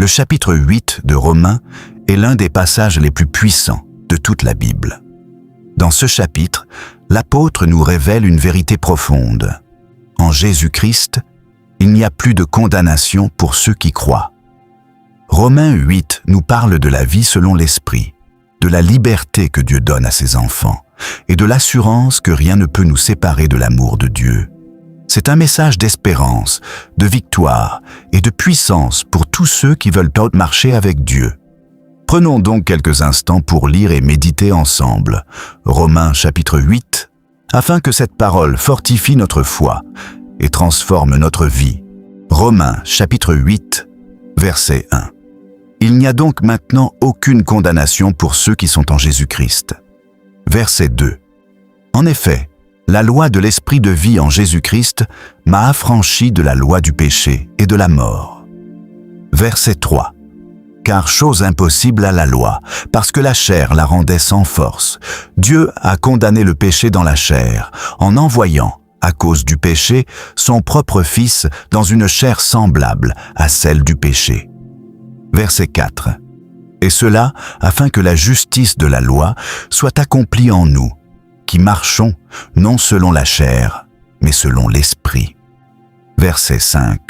Le chapitre 8 de Romains est l'un des passages les plus puissants de toute la Bible. Dans ce chapitre, l'apôtre nous révèle une vérité profonde. En Jésus-Christ, il n'y a plus de condamnation pour ceux qui croient. Romains 8 nous parle de la vie selon l'Esprit, de la liberté que Dieu donne à ses enfants et de l'assurance que rien ne peut nous séparer de l'amour de Dieu. C'est un message d'espérance, de victoire et de puissance pour tous ceux qui veulent marcher avec Dieu. Prenons donc quelques instants pour lire et méditer ensemble Romains chapitre 8, afin que cette parole fortifie notre foi et transforme notre vie. Romains chapitre 8, verset 1. Il n'y a donc maintenant aucune condamnation pour ceux qui sont en Jésus-Christ. Verset 2. En effet, la loi de l'esprit de vie en Jésus-Christ m'a affranchi de la loi du péché et de la mort. Verset 3. Car chose impossible à la loi, parce que la chair la rendait sans force, Dieu a condamné le péché dans la chair, en envoyant, à cause du péché, son propre Fils dans une chair semblable à celle du péché. Verset 4. Et cela afin que la justice de la loi soit accomplie en nous, qui marchons non selon la chair, mais selon l'esprit. Verset 5.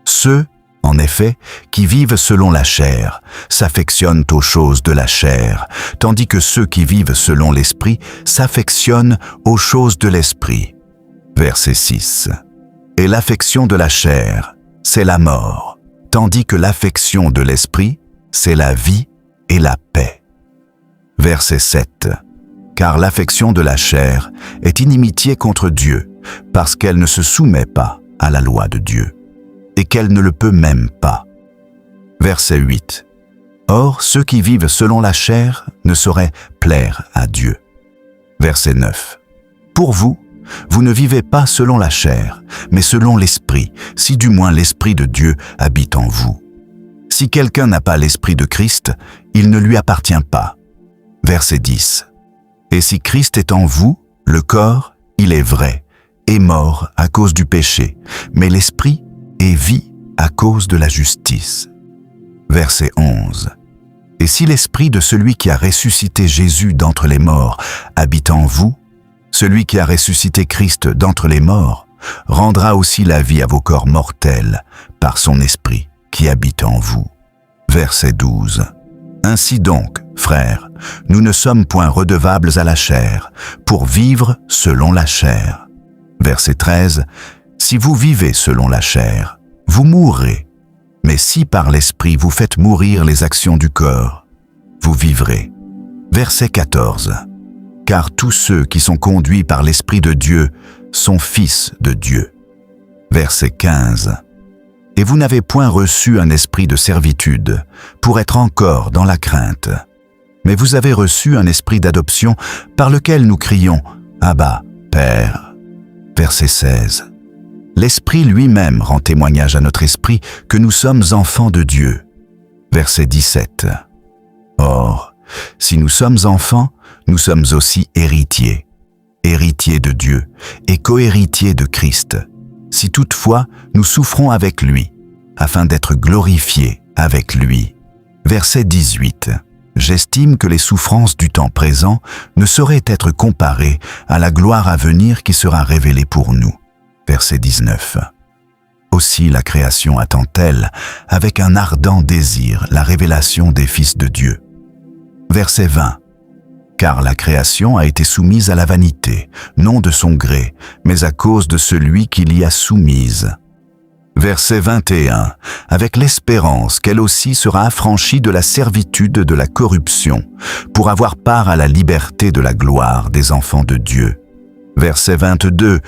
Ceux, en effet, qui vivent selon la chair, s'affectionnent aux choses de la chair, tandis que ceux qui vivent selon l'esprit s'affectionnent aux choses de l'esprit. Verset 6. Et l'affection de la chair, c'est la mort, tandis que l'affection de l'esprit, c'est la vie et la paix. Verset 7. Car l'affection de la chair est inimitié contre Dieu, parce qu'elle ne se soumet pas à la loi de Dieu, et qu'elle ne le peut même pas. Verset 8. Or, ceux qui vivent selon la chair ne sauraient plaire à Dieu. Verset 9. Pour vous, vous ne vivez pas selon la chair, mais selon l'Esprit, si du moins l'Esprit de Dieu habite en vous. Si quelqu'un n'a pas l'Esprit de Christ, il ne lui appartient pas. Verset 10. Et si Christ est en vous, le corps, il est vrai, est mort à cause du péché, mais l'Esprit est vie à cause de la justice. Verset 11. Et si l'Esprit de celui qui a ressuscité Jésus d'entre les morts habite en vous, celui qui a ressuscité Christ d'entre les morts rendra aussi la vie à vos corps mortels par son Esprit qui habite en vous. Verset 12. Ainsi donc, frères, nous ne sommes point redevables à la chair, pour vivre selon la chair. Verset 13. Si vous vivez selon la chair, vous mourrez. Mais si par l'Esprit vous faites mourir les actions du corps, vous vivrez. Verset 14. Car tous ceux qui sont conduits par l'Esprit de Dieu sont fils de Dieu. Verset 15. Et vous n'avez point reçu un esprit de servitude pour être encore dans la crainte, mais vous avez reçu un esprit d'adoption par lequel nous crions « Abba, Père ». Verset 16. L'Esprit lui-même rend témoignage à notre esprit que nous sommes enfants de Dieu. Verset 17. Or, si nous sommes enfants, nous sommes aussi héritiers, héritiers de Dieu et cohéritiers de Christ, si toutefois nous souffrons avec lui, afin d'être glorifiés avec lui. Verset 18. J'estime que les souffrances du temps présent ne sauraient être comparées à la gloire à venir qui sera révélée pour nous. Verset 19. Aussi la création attend-elle avec un ardent désir la révélation des fils de Dieu. Verset 20. Car la création a été soumise à la vanité, non de son gré, mais à cause de celui qui l'y a soumise. Verset 21. Avec l'espérance qu'elle aussi sera affranchie de la servitude de la corruption, pour avoir part à la liberté de la gloire des enfants de Dieu. Verset 22.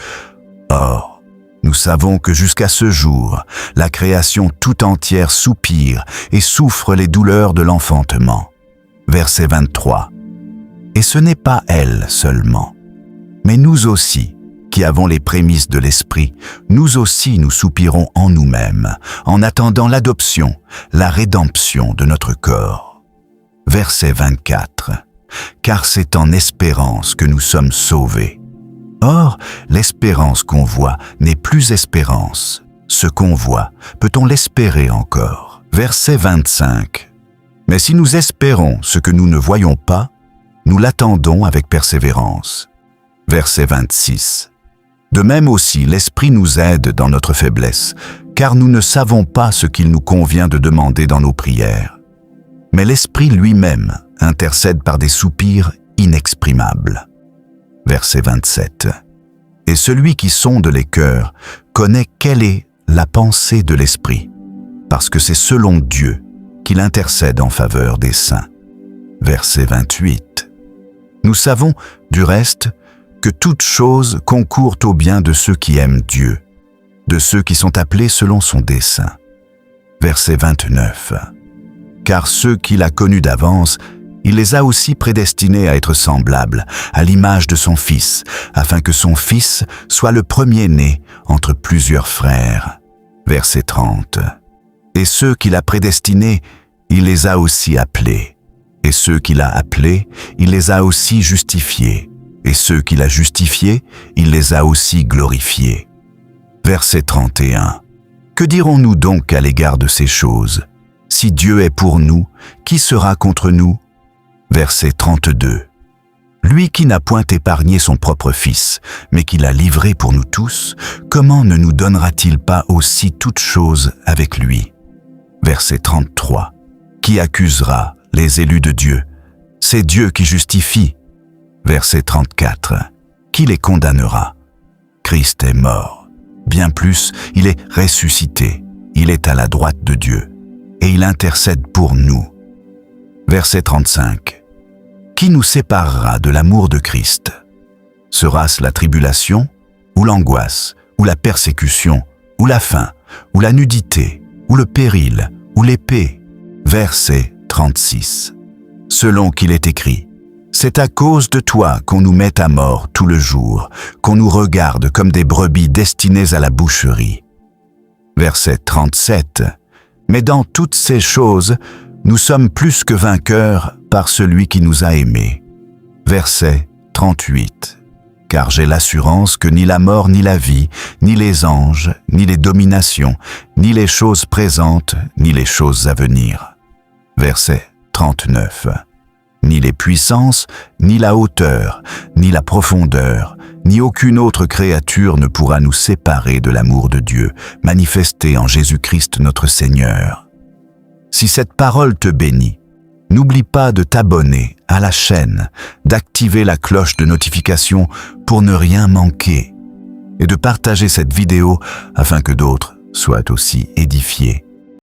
Or, nous savons que jusqu'à ce jour, la création tout entière soupire et souffre les douleurs de l'enfantement. Verset 23. Et ce n'est pas elle seulement, mais nous aussi, qui avons les prémices de l'Esprit, nous aussi nous soupirons en nous-mêmes, en attendant l'adoption, la rédemption de notre corps. Verset 24. Car c'est en espérance que nous sommes sauvés. Or, l'espérance qu'on voit n'est plus espérance. Ce qu'on voit, peut-on l'espérer encore? Verset 25. Mais si nous espérons ce que nous ne voyons pas, nous l'attendons avec persévérance. Verset 26. De même aussi, l'Esprit nous aide dans notre faiblesse, car nous ne savons pas ce qu'il nous convient de demander dans nos prières. Mais l'Esprit lui-même intercède par des soupirs inexprimables. Verset 27. Et celui qui sonde les cœurs connaît quelle est la pensée de l'Esprit, parce que c'est selon Dieu qu'il intercède en faveur des saints. Verset 28. Nous savons, du reste, que toute chose concourt au bien de ceux qui aiment Dieu, de ceux qui sont appelés selon son dessein. Verset 29. Car ceux qu'il a connus d'avance, il les a aussi prédestinés à être semblables, à l'image de son Fils, afin que son Fils soit le premier-né entre plusieurs frères. Verset 30. Et ceux qu'il a prédestinés, il les a aussi appelés. Et ceux qu'il a appelés, il les a aussi justifiés. Et ceux qu'il a justifiés, il les a aussi glorifiés. Verset 31. Que dirons-nous donc à l'égard de ces choses? Si Dieu est pour nous, qui sera contre nous? Verset 32. Lui qui n'a point épargné son propre Fils, mais qui l'a livré pour nous tous, comment ne nous donnera-t-il pas aussi toutes choses avec lui? Verset 33. Qui accusera les élus de Dieu? C'est Dieu qui justifie. Verset 34. Qui les condamnera? Christ est mort. Bien plus, il est ressuscité. Il est à la droite de Dieu. Et il intercède pour nous. Verset 35. Qui nous séparera de l'amour de Christ? Sera-ce la tribulation, ou l'angoisse, ou la persécution, ou la faim, ou la nudité, ou le péril, ou l'épée? Verset 36. Selon qu'il est écrit, c'est à cause de toi qu'on nous met à mort tout le jour, qu'on nous regarde comme des brebis destinées à la boucherie. Verset 37. Mais dans toutes ces choses, nous sommes plus que vainqueurs par celui qui nous a aimés. Verset 38. Car j'ai l'assurance que ni la mort ni la vie, ni les anges, ni les dominations, ni les choses présentes, ni les choses à venir. Verset 39. Ni les puissances, ni la hauteur, ni la profondeur, ni aucune autre créature ne pourra nous séparer de l'amour de Dieu, manifesté en Jésus-Christ notre Seigneur. Si cette parole te bénit, n'oublie pas de t'abonner à la chaîne, d'activer la cloche de notification pour ne rien manquer, et de partager cette vidéo afin que d'autres soient aussi édifiés.